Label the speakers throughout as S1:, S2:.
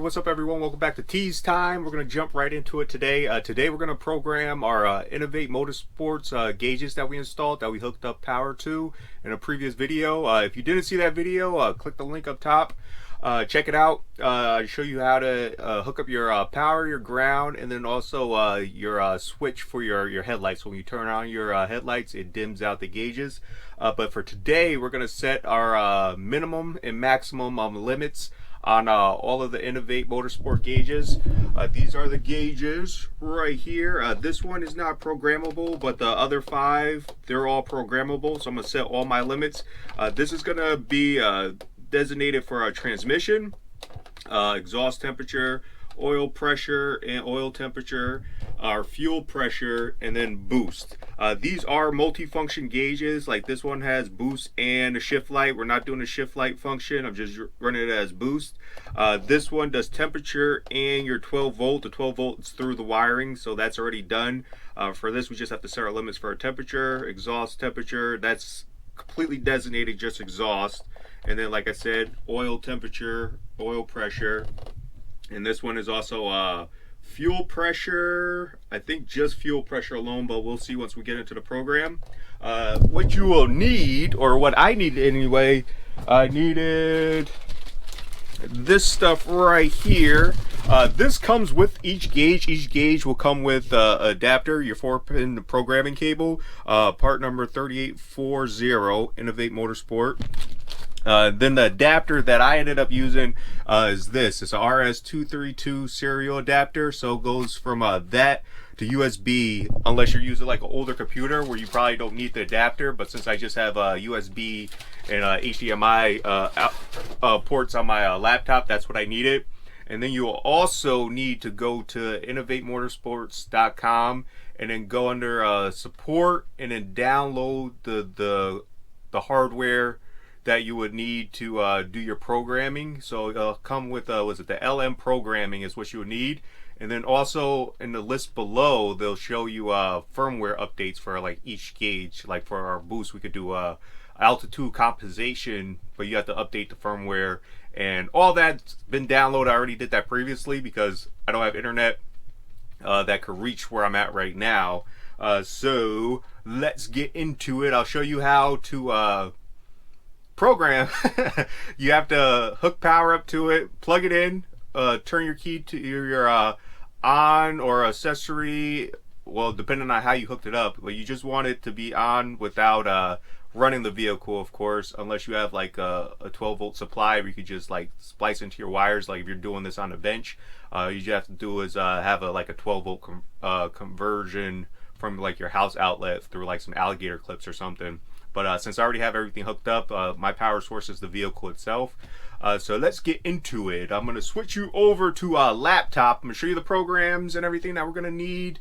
S1: what's up everyone? Welcome back to Tease Time. We're going to jump right into it today. Today we're going to program our Innovate Motorsports gauges that we installed, that we hooked up power to in a previous video. If you didn't see that video, click the link up top. Check it out. Show you how to hook up your power, your ground, and then also your switch for your headlights. So when you turn on your headlights, it dims out the gauges. But for today, we're going to set our minimum and maximum limits on all of the Innovate Motorsport gauges. These are the gauges right here. This one is not programmable, but the other 5, they're all programmable. So I'm going to set all my limits. This is going to be designated for our transmission, exhaust temperature, oil pressure and oil temperature, our fuel pressure, and then boost. These are multi-function gauges. Like this one has boost and a shift light. We're not doing a shift light function. I'm just running it as boost. This one does temperature and your 12 volt. The 12 volts through the wiring, so that's already done. For this, we just have to set our limits for our temperature, exhaust temperature. That's completely designated just exhaust. And then, like I said, oil temperature, oil pressure. And this one is also fuel pressure. I think just fuel pressure alone, but we'll see once we get into the program. What you will need, or what I need anyway, I needed this stuff right here. This comes with each gauge. Each gauge will come with adapter, your 4-pin programming cable, part number 3840, Innovate Motorsport. Then the adapter that I ended up using is this. It's a RS232 serial adapter, so it goes from that to USB, unless you're using like an older computer where you probably don't need the adapter. But since I just have USB and HDMI ports on my laptop, that's what I needed. And then you will also need to go to innovatemotorsports.com and then go under support and then download the hardware that you would need to do your programming. So it'll come with was it the LM programming is what you would need. And then also in the list below, they'll show you firmware updates for like each gauge. Like for our boost, we could do altitude compensation, but you have to update the firmware, and all that's been downloaded. I already did that previously because I don't have internet that could reach where I'm at right now. So let's get into it. I'll show you how to program. You have to hook power up to it, plug it in, turn your key to your on or accessory, well, depending on how you hooked it up, but you just want it to be on without running the vehicle, of course, unless you have like a 12 volt supply where you could just like splice into your wires. Like if you're doing this on a bench, you just have to do is have like a 12 volt conversion from like your house outlet through like some alligator clips or something. But since I already have everything hooked up, my power source is the vehicle itself. So let's get into it. I'm going to switch you over to a laptop. I'm going to show you the programs and everything that we're going to need.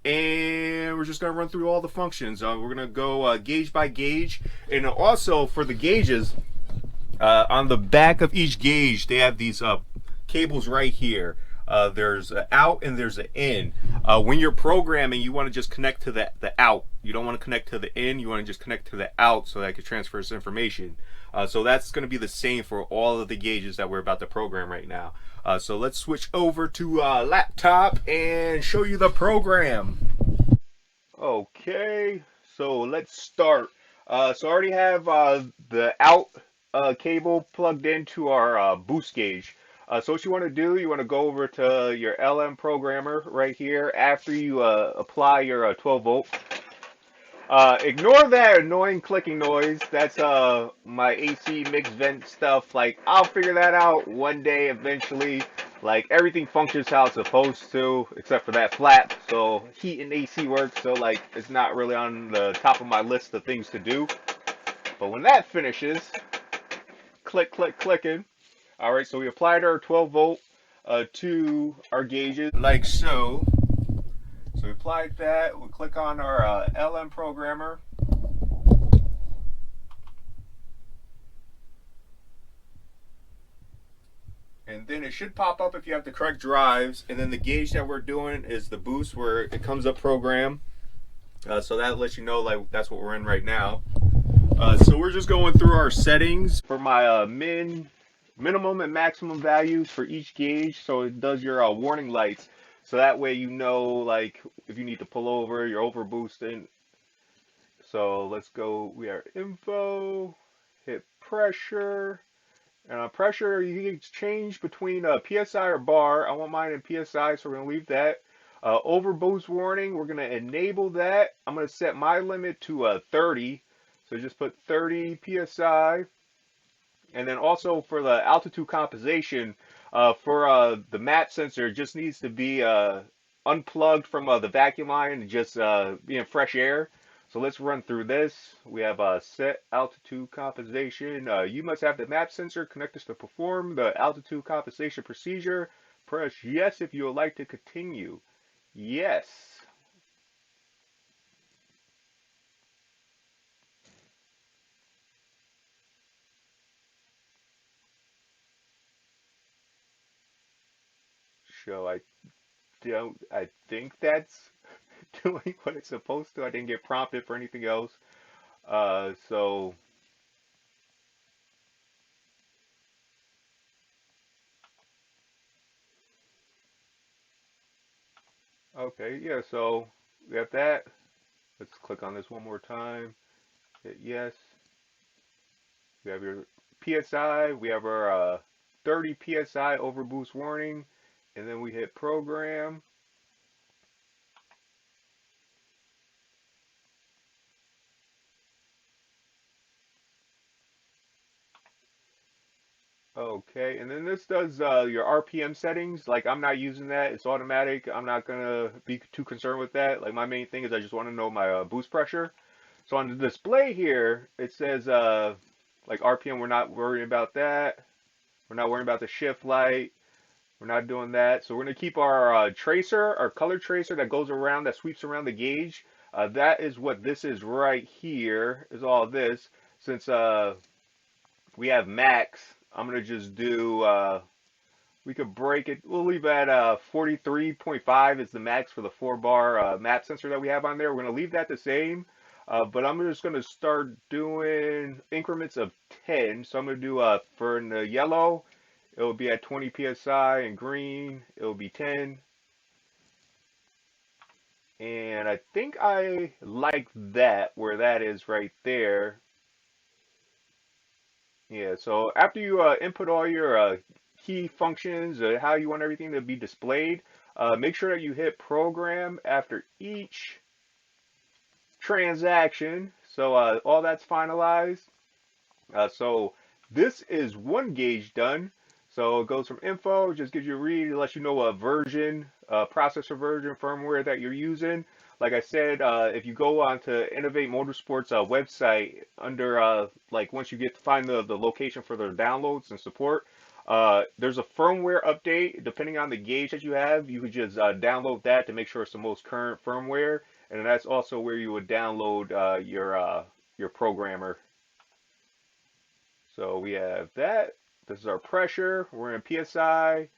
S1: And we're just going to run through all the functions. We're going to go gauge by gauge. And also for the gauges, on the back of each gauge, they have these cables right here. There's an out and there's an in. When you're programming, you want to just connect to the out. You don't want to connect to the in. You want to just connect to the out so that it can transfer this information. So that's going to be the same for all of the gauges that we're about to program right now. So let's switch over to laptop and show you the program. Okay, so let's start. So I already have the out cable plugged into our boost gauge. So what you want to do, you want to go over to your LM programmer right here after you apply your 12 volt. Ignore that annoying clicking noise. That's my AC mix vent stuff. Like I'll figure that out one day eventually. Like everything functions how it's supposed to, except for that flap. So heat and AC works. So like it's not really on the top of my list of things to do. But when that finishes, clicking. All right, so we applied our 12 volt to our gauges like so. So we applied that. We'll click on our LM programmer. And then it should pop up if you have the correct drives. And then the gauge that we're doing is the boost, where it comes up program. So that lets you know like that's what we're in right now. So we're just going through our settings. For my min, minimum and maximum values for each gauge, so it does your warning lights. So that way you know, like, if you need to pull over, you're over boosting. So let's go, we are info, hit pressure. And pressure, you can change between PSI or bar. I want mine in PSI, so we're going to leave that. Overboost warning, we're going to enable that. I'm going to set my limit to 30. So just put 30 PSI. And then also for the altitude compensation, for the map sensor, it just needs to be unplugged from the vacuum line and just be in fresh air. So let's run through this. We have set altitude compensation. You must have the map sensor connected to perform the altitude compensation procedure. Press yes if you would like to continue. Yes. So I think that's doing what it's supposed to. I didn't get prompted for anything else. So okay, yeah. So we have that. Let's click on this one more time. Hit yes. We have your PSI. We have our 30 PSI overboost warning, and then we hit program. Okay, and then this does your RPM settings. Like I'm not using that; it's automatic. I'm not gonna be too concerned with that. Like my main thing is I just want to know my boost pressure. So on the display here, it says like RPM. We're not worrying about that. We're not worrying about the shift light. We're not doing that. So we're gonna keep our tracer, our color tracer that goes around, that sweeps around the gauge. That is what this is right here. Is all this. Since we have max, I'm gonna just do. We could break it. We'll leave at 43.5 is the max for the 4-bar map sensor that we have on there. We're gonna leave that the same. But I'm just gonna start doing increments of 10. So I'm gonna do for in the yellow, it will be at 20 psi, and green it will be 10. And I think I like that where that is right there. Yeah, so after you input all your key functions, how you want everything to be displayed, make sure that you hit program after each transaction. So all that's finalized. So this is one gauge done. So it goes from info, just gives you a read, it lets you know what version, processor version, firmware that you're using. Like I said, if you go onto Innovate Motorsports website, under like once you get to find the location for their downloads and support, there's a firmware update. Depending on the gauge that you have, you could just download that to make sure it's the most current firmware, and that's also where you would download your programmer. So we have that. This is our pressure. We're in PSI.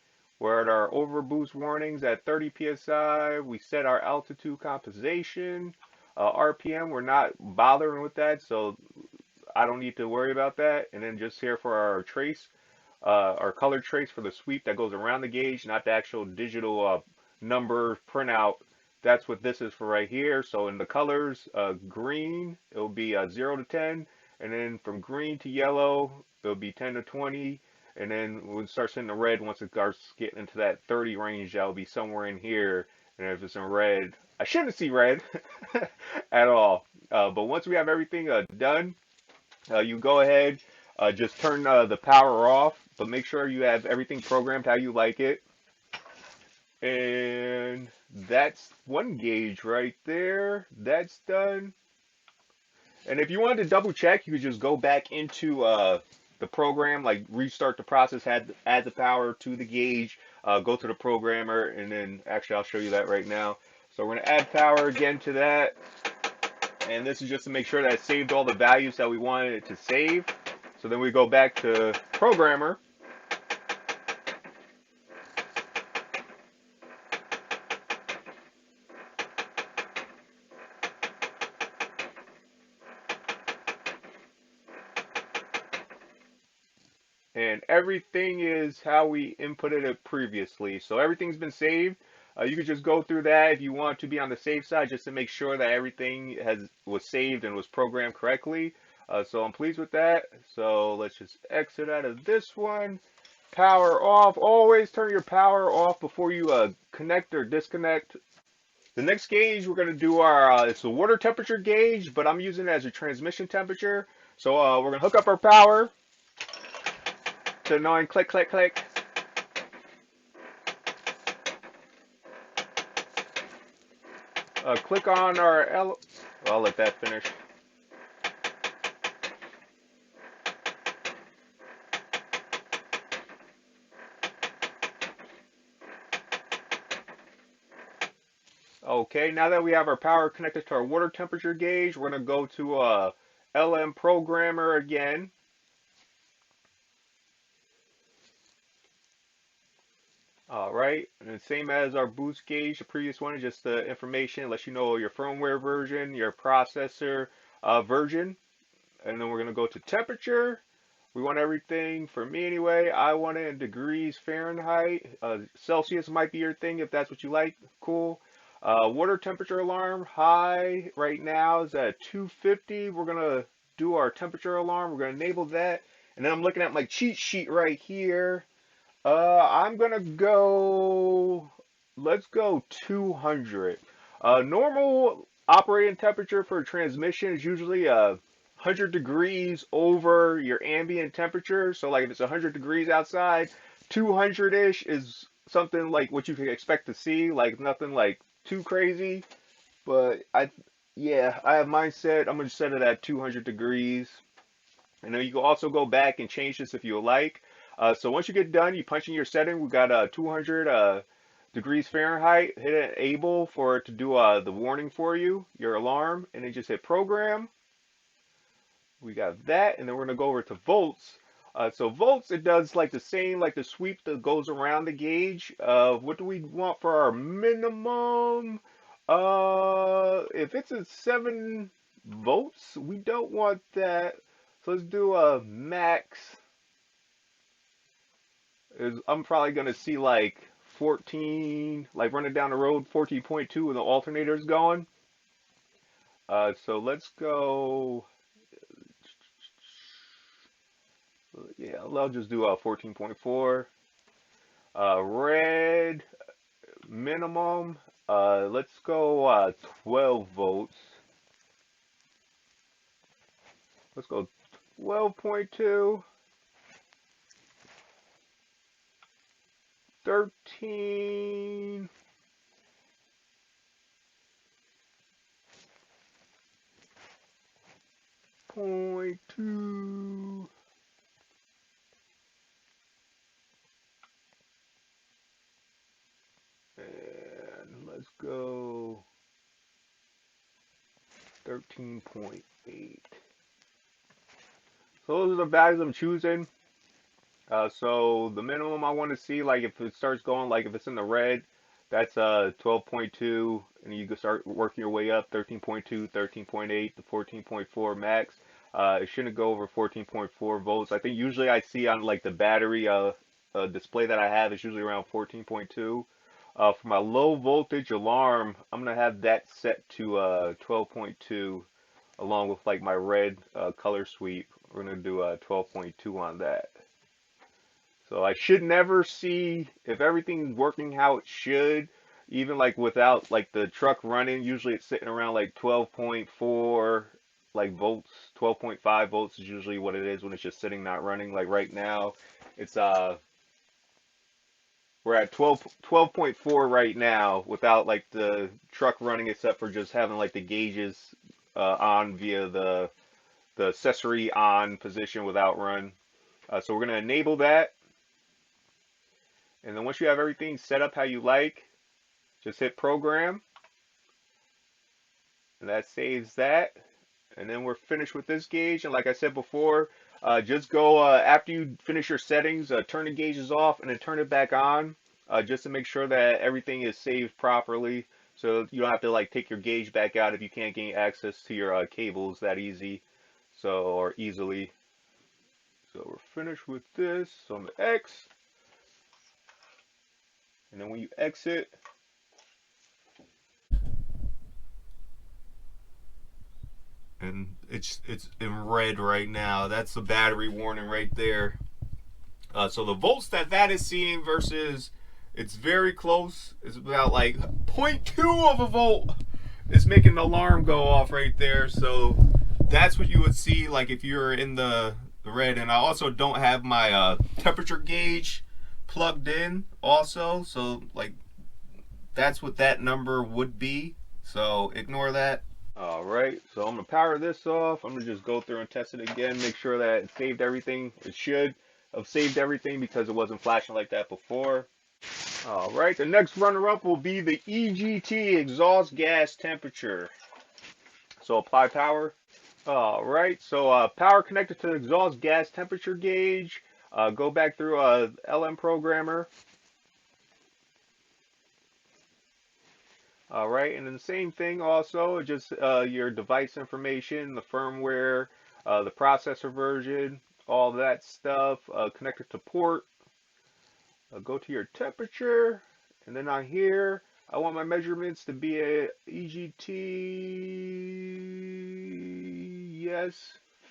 S1: We're at our overboost warnings at 30 PSI. We set our altitude compensation. RPM, we're not bothering with that, so I don't need to worry about that. And then just here for our trace, our color trace for the sweep that goes around the gauge, not the actual digital number printout. That's what this is for right here. So in the colors, green, it'll be 0 to 10. And then from green to yellow, it'll be 10 to 20. And then when it starts hitting the red, once it starts getting into that 30 range, that'll be somewhere in here. And if it's in red, I shouldn't see red at all. But once we have everything done, you go ahead, just turn the power off, but make sure you have everything programmed how you like it. And that's one gauge right there. That's done. And if you wanted to double check, you could just go back into the program, like restart the process, add the power to the gauge, go to the programmer, and then actually I'll show you that right now. So we're going to add power again to that. And this is just to make sure that it saved all the values that we wanted it to save. So then we go back to programmer. and everything is how we inputted it previously. So everything's been saved. You could just go through that if you want to be on the safe side, just to make sure that everything was saved and was programmed correctly. So I'm pleased with that. So let's just exit out of this one. Power off. Always turn your power off before you connect or disconnect. The next gauge we're going to do it's a water temperature gauge, but I'm using it as a transmission temperature. So we're going to hook up our power to 9, click, click, click. Click on our Well, I'll let that finish. Okay, now that we have our power connected to our water temperature gauge, we're going to go to LM Programmer again. Alright, and the same as our boost gauge, the previous one is just the information, lets you know your firmware version, your processor version. And then we're going to go to temperature. We want everything, for me anyway, I want it in degrees Fahrenheit. Celsius might be your thing if that's what you like. Cool. Water temperature alarm, high right now is at 250. We're going to do our temperature alarm. We're going to enable that. And then I'm looking at my cheat sheet right here. I'm going to go, let's go 200. Normal operating temperature for a transmission is usually 100 degrees over your ambient temperature. So like if it's 100 degrees outside, 200-ish is something like what you can expect to see, like nothing like too crazy. But yeah, I have mine set. I'm going to set it at 200 degrees. And then you can also go back and change this if you like. So once you get done, you punch in your setting. We've got 200 degrees Fahrenheit. Hit enable for it to do the warning for you, your alarm, and then just hit program. We got that, and then we're gonna go over to volts. So volts, it does like the same, like the sweep that goes around the gauge. What do we want for our minimum? If it's a 7 volts, we don't want that. So let's do a max. I'm probably gonna see like 14, like running down the road, 14.2 with the alternators going. So let's go. Yeah, I'll just do a 14.4. Red minimum. Let's go 12 volts. Let's go 12.2. 13. Point 2. And let's go 13.8. So those are the values I'm choosing. So the minimum I want to see, like if it starts going, like if it's in the red, that's 12.2, and you can start working your way up, 13.2, 13.8 to 14.4 max. It shouldn't go over 14.4 volts. I think usually I see on like the battery display that I have is usually around 14.2. For my low voltage alarm, I'm gonna have that set to 12.2, along with like my red color sweep. We're gonna do 12.2 on that. So I should never see, if everything's working how it should, even like without like the truck running, usually it's sitting around like 12.4 like volts. 12.5 volts is usually what it is when it's just sitting not running. Like right now, it's we're at 12.4 right now without like the truck running, except for just having like the gauges on via the accessory on position without run. So we're going to enable that. And then once you have everything set up how you like, just hit program. And that saves that. And then we're finished with this gauge. And like I said before, just go after you finish your settings, turn the gauges off and then turn it back on, just to make sure that everything is saved properly. So you don't have to like take your gauge back out if you can't gain access to your cables that easy. So, or easily. So we're finished with this. So on the X, and then when you exit, and it's in red right now. That's the battery warning right there. So the volts that is seeing versus it's very close. It's about like 0.2 of a volt. It's making the alarm go off right there. So that's what you would see like if you're in the red. And I also don't have my temperature gauge plugged in also. So like that's what that number would be. So ignore that. All right, so I'm gonna power this off. I'm gonna just go through and test it again, make sure that it saved everything. It should have saved everything because it wasn't flashing like that before. All right, the next runner-up will be the EGT exhaust gas temperature. So apply power. All right, so power connected to the exhaust gas temperature gauge. Go back through LM programmer. All right, and then the same thing also, just your device information, the firmware, the processor version, all that stuff, connected to port. Go to your temperature, and then on here, I want my measurements to be a EGT, yes,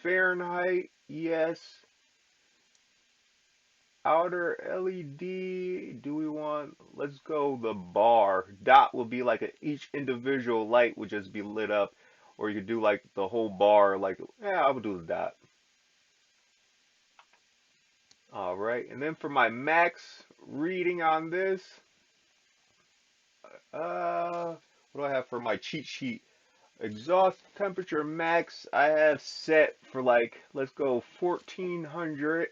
S1: Fahrenheit, yes. Outer LED, do we want, let's go the bar. Dot will be like each individual light would just be lit up, or you could do like the whole bar, like, yeah, I would do the dot. All right, and then for my max reading on this, what do I have for my cheat sheet? Exhaust temperature max, I have set for like, let's go 1400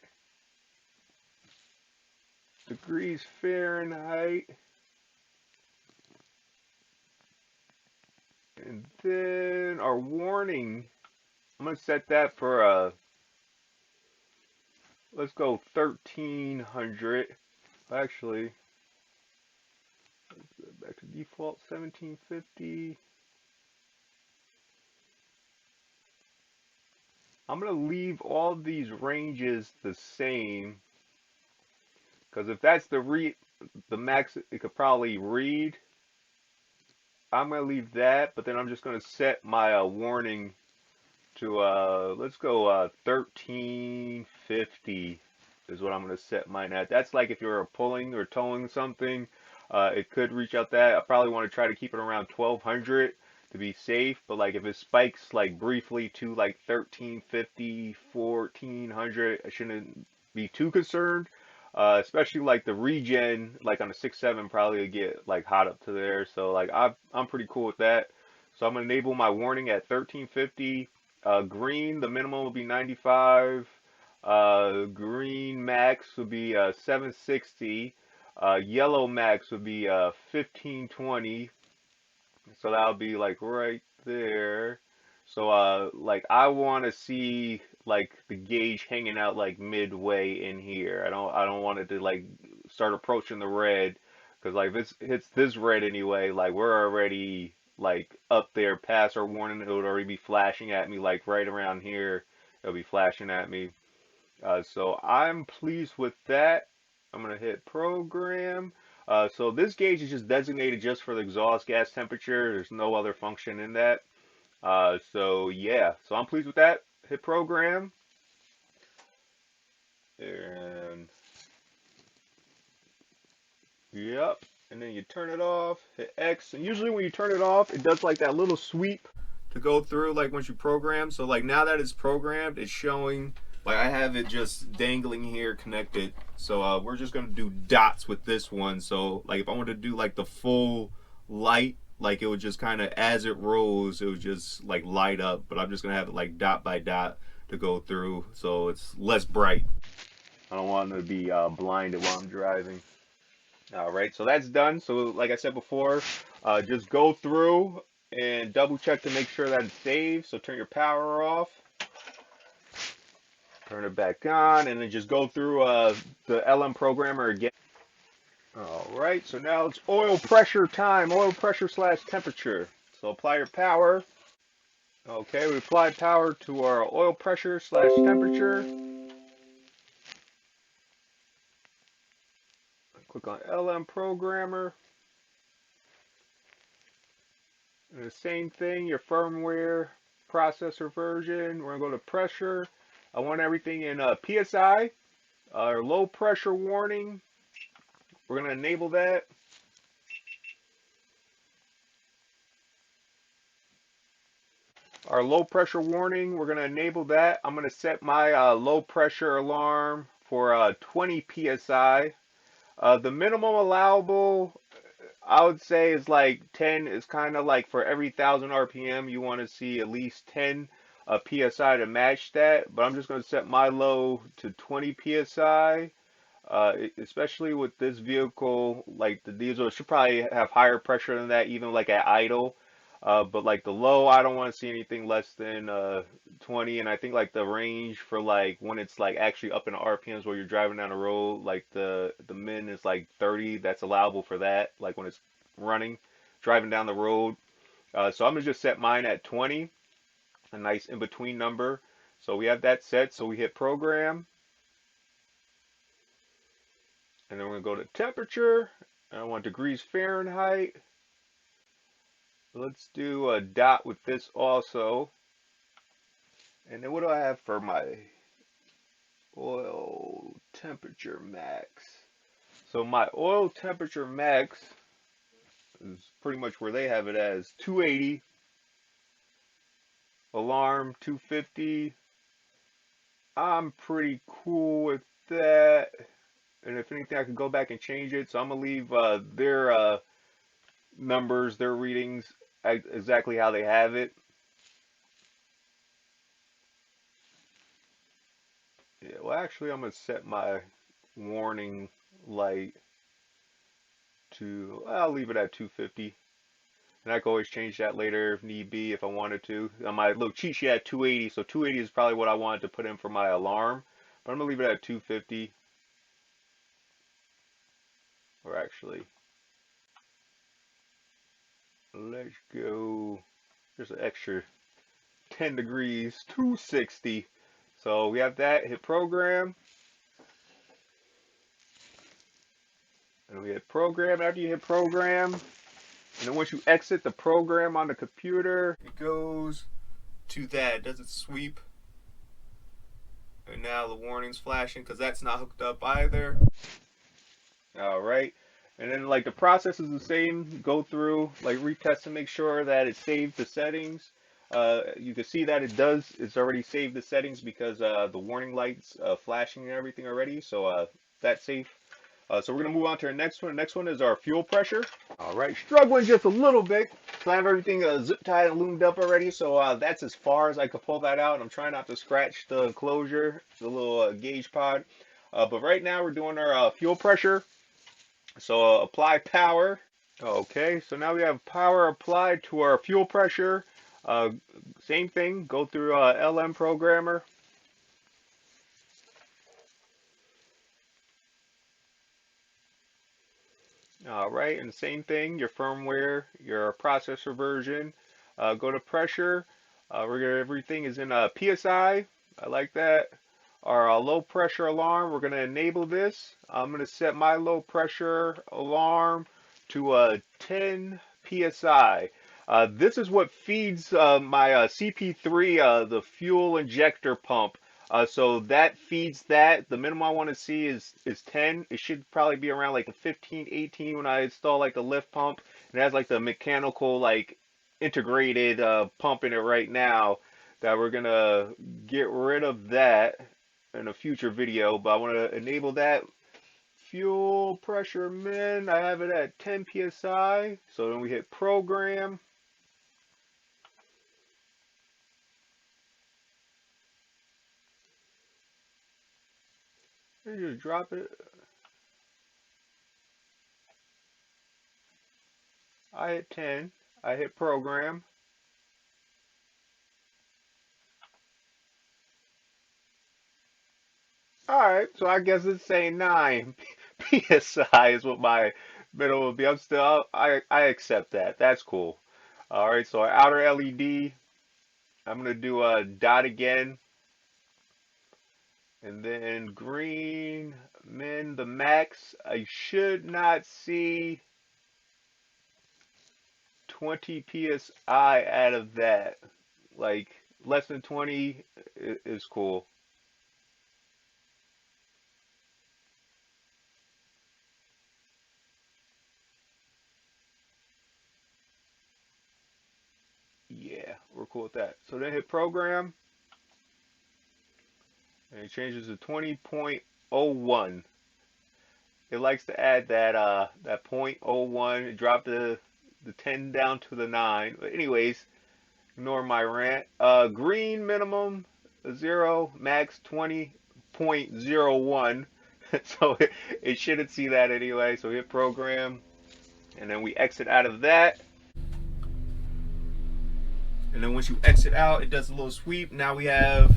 S1: degrees Fahrenheit. And then our warning, I'm going to set that for, let's go 1300. Actually, let's go back to default 1750. I'm going to leave all these ranges the same, because if that's the max it could probably read, I'm going to leave that, but then I'm just going to set my warning to, let's go 1350 is what I'm going to set mine at. That's like if you're pulling or towing something, it could reach out that. I probably want to try to keep it around 1200 to be safe, but like if it spikes like briefly to like 1350, 1400, I shouldn't be too concerned. Especially like the regen, like on a 6.7, probably would get like hot up to there. So like I'm pretty cool with that. So I'm gonna enable my warning at 1350. Green, the minimum will be 95. Green max would be 760. Yellow max would be 1520. So that would be like right there. So like I want to see like the gauge hanging out like midway in here. I don't want it to like start approaching the red, because like if it hits this red anyway, like we're already like up there past our warning. It would already be flashing at me like right around here. It'll be flashing at me. So I'm pleased with that. I'm gonna hit program. So this gauge is just designated just for the exhaust gas temperature. There's no other function in that. So yeah, so I'm pleased with that. Hit program. And yep. And then you turn it off, hit X. And usually when you turn it off, it does like that little sweep to go through like once you program. So like now that it's programmed, it's showing like I have it just dangling here connected. So we're just gonna do dots with this one. So like if I want to do like the full light, like it would just kind of as it rose, it would just like light up. But I'm just gonna have it like dot by dot to go through, so it's less bright. I don't want it to be blinded while I'm driving. All right, so that's done. So like I said before, just go through and double check to make sure that it's saved. So turn your power off, turn it back on, and then just go through the LM programmer again. All right, so now it's oil pressure time, oil pressure slash temperature. So apply your power. Okay, we applied power to our oil pressure slash temperature. Click on LM Programmer. And the same thing, your firmware, processor version. We're going to go to pressure. I want everything in PSI, or low pressure warning. We're going to enable that. Our low pressure warning, we're going to enable that. I'm going to set my low pressure alarm for 20 PSI. The minimum allowable, I would say, is like 10. Is kind of like for every 1,000 RPM, you want to see at least 10 PSI to match that. But I'm just going to set my low to 20 PSI. Especially with this vehicle, like the diesel, it should probably have higher pressure than that, even like at idle. But like the low, I don't want to see anything less than 20. And I think like the range for like when it's like actually up in the RPMs where you're driving down the road, like the min is like 30. That's allowable for that, like when it's running, driving down the road. So I'm gonna just set mine at 20, a nice in between number. So we have that set. So we hit program. And then we're going to go to temperature. I want degrees Fahrenheit. Let's do a dot with this also. And then what do I have for my oil temperature max? So my oil temperature max is pretty much where they have it as 280. Alarm 250. I'm pretty cool with that. And if anything, I could go back and change it. So I'm going to leave their numbers, their readings, exactly how they have it. Yeah, well, actually, I'm going to set my warning light to, I'll leave it at 250. And I can always change that later if need be, if I wanted to. On my little cheat sheet at 280, so 280 is probably what I wanted to put in for my alarm. But I'm going to leave it at 250. Or actually, let's go, there's an extra 10 degrees, 260. So we have that, hit program. And we hit program. After you hit program, and then once you exit the program on the computer, it goes to that. Does it sweep? And now the warning's flashing because that's not hooked up either. All right. And then like the process is the same. Go through, like retest to make sure that it saved the settings. You can see that it does. It's already saved the settings because the warning lights flashing and everything already. So that's safe. So we're going to move on to our next one. The next one is our fuel pressure. All right, struggling just a little bit. So I have everything zip tied and loomed up already. So that's as far as I could pull that out. I'm trying not to scratch the enclosure, the little gauge pod. But right now we're doing our fuel pressure. So apply power. Okay, so now we have power applied to our fuel pressure. Same thing, go through LM Programmer. All right, and same thing, your firmware, your processor version. Go to pressure. Everything is in PSI. I like that. Our low pressure alarm, we're going to enable this. I'm going to set my low pressure alarm to 10 PSI. This is what feeds my CP3, the fuel injector pump. So that feeds that. The minimum I want to see is 10. It should probably be around like a 15, 18 when I install like the lift pump. It has like the mechanical like integrated pump in it right now that we're gonna get rid of that in a future video. But I want to enable that. Fuel pressure min, I have it at 10 PSI. So then we hit program. You just drop it. I hit 10. I hit program. Alright, so I guess it's saying 9 PSI is what my middle will be. I'm still, I accept that. That's cool. Alright, so our outer LED, I'm going to do a dot again. And then green, min, the max, I should not see 20 psi out of that. Like less than 20 is cool. Yeah, we're cool with that. So then hit program, and it changes to 20.01. It likes to add that point oh 0.01, drop the 10 down to the 9. But anyways, ignore my rant. Green minimum 0, max 20.01. So it shouldn't see that anyway. So hit program, and then we exit out of that. And then once you exit out, it does a little sweep. Now we have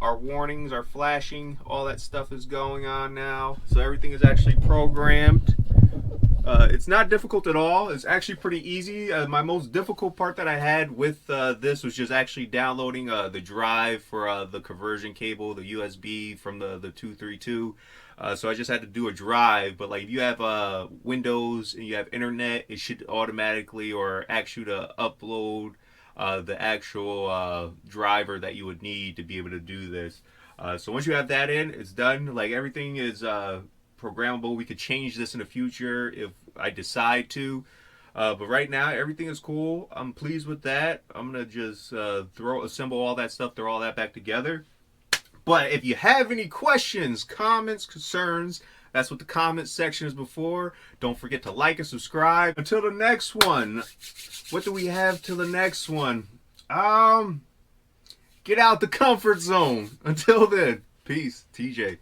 S1: our warnings, our flashing, all that stuff is going on now. So everything is actually programmed. It's not difficult at all. It's actually pretty easy. My most difficult part that I had with this was just actually downloading the drive for the conversion cable, the USB from the 232. So I just had to do a drive. But like if you have Windows and you have internet, it should automatically or ask you to upload the actual driver that you would need to be able to do this. So once you have that in, it's done. Like everything is programmable. We could change this in the future if I decide to. But right now, everything is cool. I'm pleased with that. I'm gonna just assemble all that stuff, throw all that back together. But if you have any questions, comments, concerns, that's what the comment section is before. Don't forget to like and subscribe. Until the next one. What do we have till the next one? Get out the comfort zone. Until then, peace, TJ.